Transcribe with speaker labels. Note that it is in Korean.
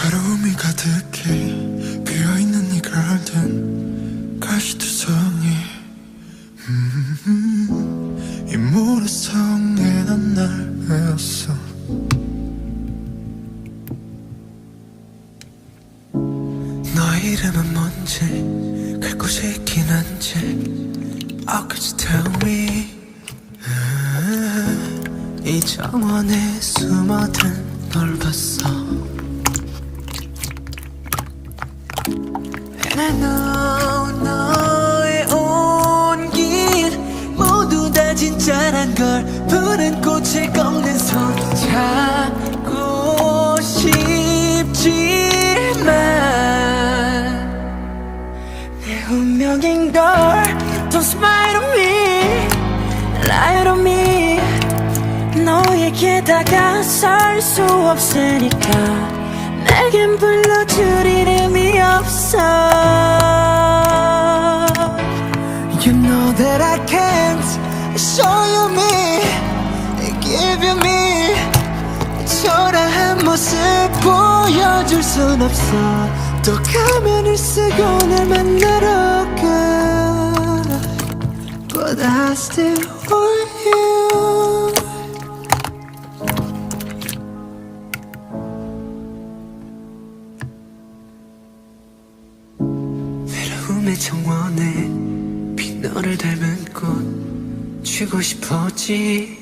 Speaker 1: 외로움이 가득해 비어있는 이 garden 가시투성이 이 모래성에 난 날 외웠어. 너의 이름은 뭔지 갈 곳이 있긴 한지 Oh could you tell me 이 정원에 숨어든 널 봤어. And I know 너의 온길 모두 다 진짜란 걸 푸른 꽃을 꺾는 손 잡고 싶지만 내 운명인 걸 Don't smile on me, lie on me. 너에게 다가설 수 없으니까 내겐 불러줄 이름이 없어. You know that I can't show you me, give you me. 초라한 모습 보여줄 순 없어. 또 가면을 쓰고 날 만나러 가 But I still want you. 외로움의 정원에 빈 너를 닮은 꽃 쥐고 싶었지.